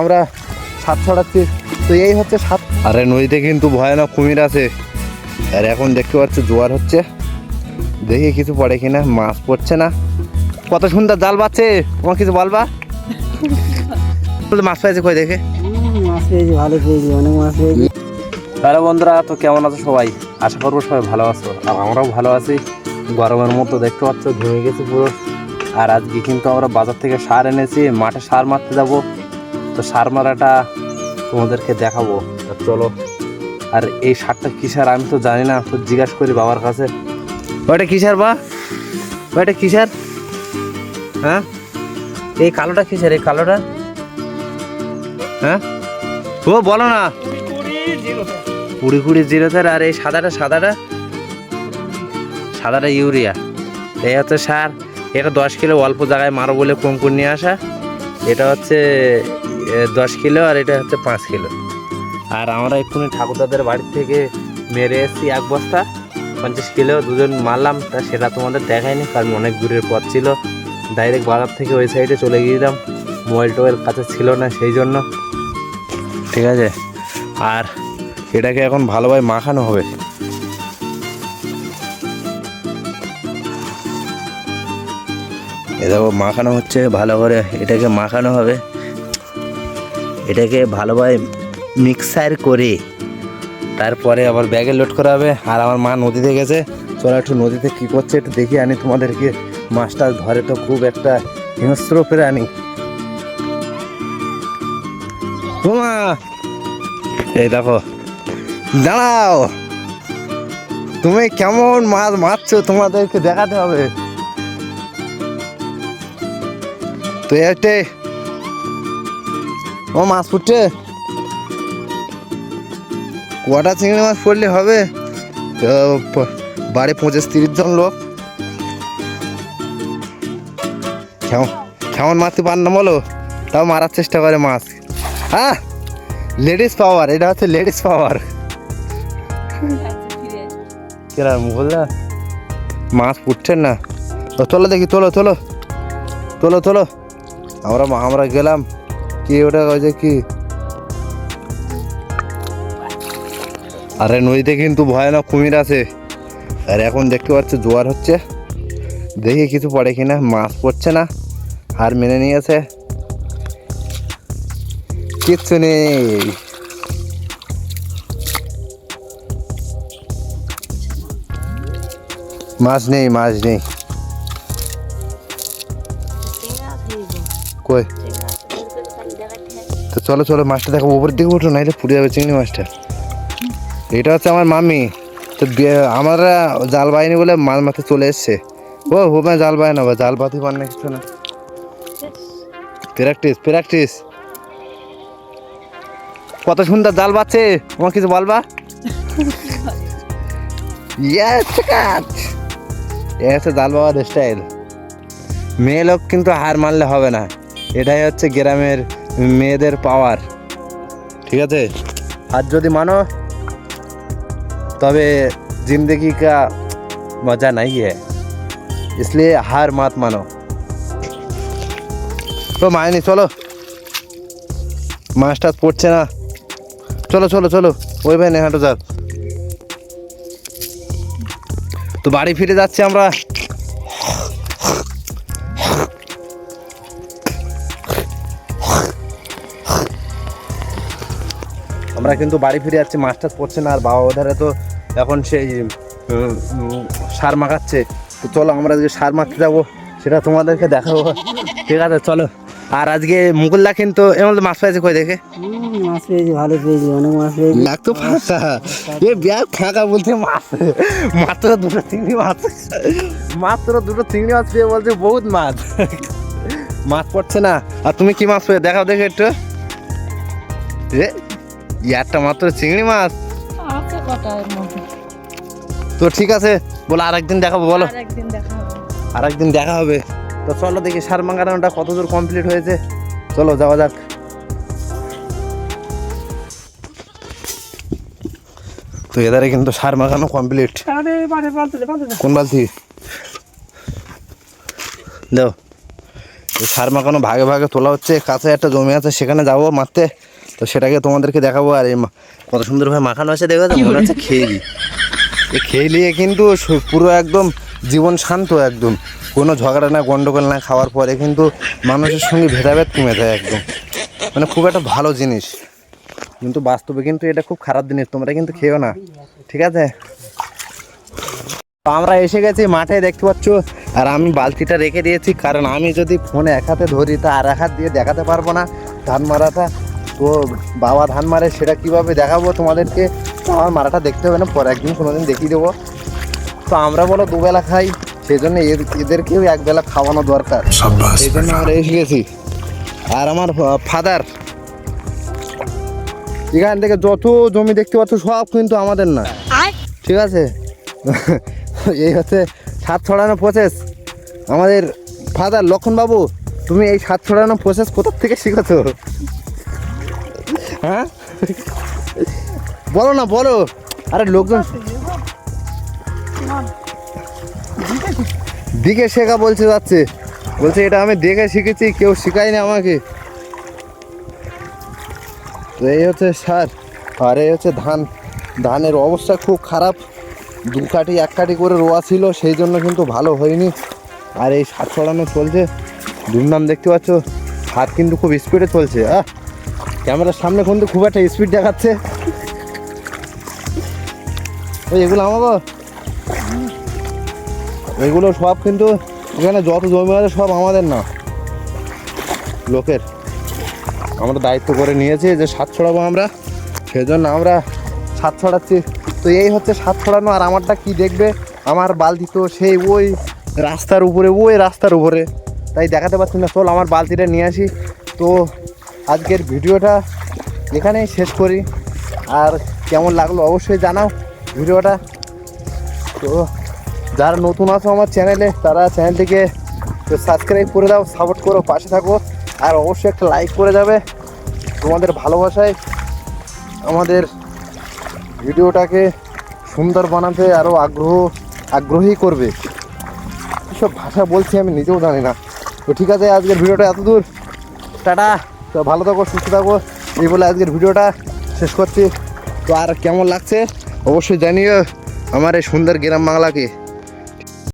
আমরা সাত ছড়াচ্ছি, তো এই হচ্ছে সাত। আরে নদীতে কিন্তু ভয়ানক কুমির আছে, আর এখন দেখতে পাচ্ছ জোয়ার হচ্ছে, দেখি কিছু পড়ে কিনা। মাছ পড়ছে না, কত সুন্দর জাল বাচ্ছে। তোমার কিছু বলবা? মাছ পাইছে কই দেখে? মাছ পেয়েছি, ভালো পেয়েছি, অনেক মাছ পেয়েছি। হ্যালো বন্ধুরা, তো কেমন আছো সবাই? আশা করবো সবাই ভালো আছো, আর আমরাও ভালো আছি। গরমের মতো দেখতে পাচ্ছ ঘুমিয়ে গেছি পুরো। আর আজকে কিন্তু আমরা বাজার থেকে সার এনেছি, মাঠে সার মারতে যাব। তো সার মারাটা তোমাদেরকে দেখাবো, চলো। আর এই সারটা কী সার আমি তো জানি না, তো জিজ্ঞাসা করি বাবার কাছে। ওইটা কী সার বা? ওইটা কী সার? হ্যাঁ, এই কালোটা কী সার? এই কালোটা হ্যাঁ, ও বলো না। কুড়ি কুড়ি জিরো স্যার। আর এই সাদাটা সাদাটা ইউরিয়া। এই হচ্ছে সার। এটা 10 কিলো, অল্প জায়গায় মারো বলে কম করে নিয়ে আসা। এটা হচ্ছে 10 কিলো, আর এটা হচ্ছে 5 কিলো। আর আমরা এক্ষুনি ঠাকুরদাদের বাড়ি থেকে মেরে এসেছি 1 বস্তা 50 কিলো, দুজন মারলাম। তা সেটা তোমাদের দেখায়নি, কারণ অনেক দূরের পথ ছিল। ডাইরেক্ট বাজার থেকে ওই সাইডে চলে গিয়েছিলাম, মোবাইল টোবাইল কাছে ছিল না সেই জন্য। ঠিক আছে, আর এটাকে এখন ভালোভাবে মাখানো হবে। দেখো মাখানো হচ্ছে ভালো করে, এটাকে মাখানো হবে। এটাকে ভালোভাবে মিক্সার করে তারপরে আবার ব্যাগে লোড করা হবে। আর আমার মা নদীতে গেছে, চলো একটু নদীতে কী করছে একটু দেখি আনি তোমাদেরকে। মাছটা ধরে তো খুব একটা হিংস্র প্রাণী। মা এই দেখো, দাঁড়াও, তুমি কেমন মাছ মারছো তোমাদেরকে দেখাতে হবে। তো এতে ও মাছ ফুটছে, কটা চিংড়ি মাছ পড়লে হবে? বাড়ি 25-30 জন লোক। কেমন মারতে পার না বলো, তাও মারার চেষ্টা করে মাছ। হ্যাঁ, লেডিস পাওয়ার, এটা হচ্ছে লেডিস পাওয়ার। কেরা বললা মাছ ফুটছে না? তো চলো দেখি, তোলো তোলো তোলো তোলো। আমরা গেলাম কি ওটা ওই যে কি, আরে নদীতে কিন্তু ভয়ানক কুমির আছে, আর এখন দেখতে পাচ্ছ জোয়ার হচ্ছে, দেখি কিছু পড়ে কিনা। মাছ পড়ছে না, আর মেনে নিয়েছে, কিচ্ছু নেই। মাছ নেই, মাছ নেই। কই? তো চলো চলো, মাছটা দেখো, উপরের দিকে উঠো, নাইলে পুড়ে যাবে চিংড়ি মাছটা। এটা হচ্ছে আমার মামি, তো আমরা জাল বাইনি বলে মাছ মারতে চলে এসছে। ও হোমে জাল বায় না, জাল পাতি পান না, কিছু না, প্র্যাকটিস প্র্যাকটিস। কত সুন্দর জাল বাচ্ছে, তোমার কিছু বলবা? হচ্ছে জাল বাবার স্টাইল। মেয়ে লোক কিন্তু হার মানলে হবে না, এটাই হচ্ছে গ্রামের মেয়েদের পাওয়ার। ঠিক আছে, আর যদি মানো তবে जिंदगी का मजा नहीं है, इसलिए हार मत मानो। তো মাইনি, চলো, মাছটা পড়ছে না, চলো চলো চলো, ওই ভাই নেহাটো যাক। তো বাড়ি ফিরে যাচ্ছি আমরা। আমরা কিন্তু বাড়ি ফিরে যাচ্ছি, মাছটা পড়ছে না। আর বাবা ওধারে তো এখন সেই সার মাখাচ্ছে। তো চলো আমরা আজকে সার মাখতে যাবো, সেটা তোমাদেরকে দেখাবো। ঠিক আছে চলো। আর আজকে মুকুলদা কিন্তু এমন মাছ পাইছে কই দেখে? মাছ পেয়েছি, ভালো পেয়েছি, অনেক মাছ পেয়েছি। ব্যাগ তো ফাঁকা, এ ব্যাগ ফাঁকা বলছে মাছ মাত্র 2টো চিংড়ি মাছ, মাত্র 2টো চিংড়ি মাছ পেয়ে বলছে বহুত মাছ। মাছ পড়ছে না। আর তুমি কি মাছ পেয়ে দেখাও দেখে একটু। একটা মাত্র চিংড়ি মাছ। তো ঠিক আছে, বলো আরেকদিন দেখাবো, বলো আরেকদিন দেখা হবে। তো চলো দেখি সার মাখানোটা কত দূর কমপ্লিট হয়েছে, চলো যাওয়া যাক। তো এদারে কিন্তু সার মাখানো কমপ্লিট। কোন বালতি দাও, তো সার মাখানো ভাগে ভাগে তোলা হচ্ছে, কাছে একটা জমি আছে সেখানে যাবো মারতে। তো সেটাকে তোমাদেরকে দেখাবো। আর এই কত সুন্দরভাবে মাখানো আছে দেখো, মনে হচ্ছে খেয়ে দিই। এই খেয়ে নিয়ে কিন্তু পুরো একদম জীবন শান্ত, একদম কোনো ঝগড়া না গন্ডগোল না। খাওয়ার পরে কিন্তু মানুষের সঙ্গে ভেদাভেদ কমে যায় একদম, মানে খুব একটা ভালো জিনিস। কিন্তু বাস্তবে কিন্তু এটা খুব খারাপ জিনিস, তোমরা কিন্তু খেও না, ঠিক আছে? তো আমরা এসে গেছি মাঠে, দেখতে পাচ্ছ। আর আমি বালতিটা রেখে দিয়েছি, কারণ আমি যদি ফোনে এক হাতে ধরি তা আর এক হাত দিয়ে দেখাতে পারবো না ধান মারাটা। তো বাবা ধান মারে সেটা কিভাবে দেখাবো তোমাদেরকে, তো আমার মারাটা দেখতে হবে না, পরে একদিন কোনোদিন দেখিয়ে দেবো। তো আমরা বলো দুবেলা খাই, সেই জন্য এদেরকেও একবেলা খাওয়ানো দরকার, এই জন্য আমরা এসে গেছি। আর আমার ফাদার এখান থেকে যত জমি দেখতে পাচ্ছ সব কিন্তু আমাদের না, ঠিক আছে? এই হচ্ছে ছাদ ছড়ানো প্রসেস। আমাদের ফাদার লক্ষণবাবু, তুমি এই ছাদ ছড়ানো প্রসেস কোথার থেকে শিখেছো? হ্যাঁ বলো না, বলো। আরে লোকজন দিকে শেখা বলছে, যাচ্ছে বলছে এটা আমি দেখে শিখেছি, কেউ শেখায়নি আমাকে। তো এই হচ্ছে সার, আর এই হচ্ছে ধান। ধানের অবস্থা খুব খারাপ, 2 কাঠি 1 কাঠি করে রোয়া ছিল, সেই জন্য কিন্তু ভালো হয়নি। আর এই সার ছড়ানো চলছে ধুমধাম, দেখতে পাচ্ছ। হাত কিন্তু খুব স্পিডে চলছে। ক্যামেরার সামনে কিন্তু খুব একটা স্পিড দেখাচ্ছে। ওই এগুলো আমাকে, এগুলো সব কিন্তু এখানে যত জমি আছে সব আমাদের না, লোকের। আমরা দায়িত্ব করে নিয়েছি যে সাত ছড়াবো আমরা, সেজন্য আমরা সাত ছড়াচ্ছি। তো এই হচ্ছে সাত ছড়ানো। আর আমারটা কি দেখবে, আমার বালতি তো সেই ওই রাস্তার উপরে, তাই দেখাতে পারছি না। চল আমার বালতিটা নিয়ে আসি। তো আজকের ভিডিওটা এখানেই শেষ করি। আর কেমন লাগলো অবশ্যই জানাও ভিডিওটা। তো যারা নতুন আছো আমার চ্যানেলে, তারা চ্যানেলটিকে সাবস্ক্রাইব করে দাও, সাপোর্ট করো, পাশে থাকো। আর অবশ্যই একটা লাইক করে যাবে, তোমাদের ভালোবাসায় আমাদের ভিডিওটাকে সুন্দর বানাতে আরও আগ্রহী করবে। এসব ভাষা বলছি আমি নিজেও জানি না। তো ঠিক আছে, আজকের ভিডিওটা এত দূর, টাটা। তো ভালো থাকো, সুস্থ থাকো, এই বলে আজকের ভিডিওটা শেষ করছি। তো আর কেমন লাগছে অবশ্যই জানিও আমার এই সুন্দর গ্রাম বাংলাকে।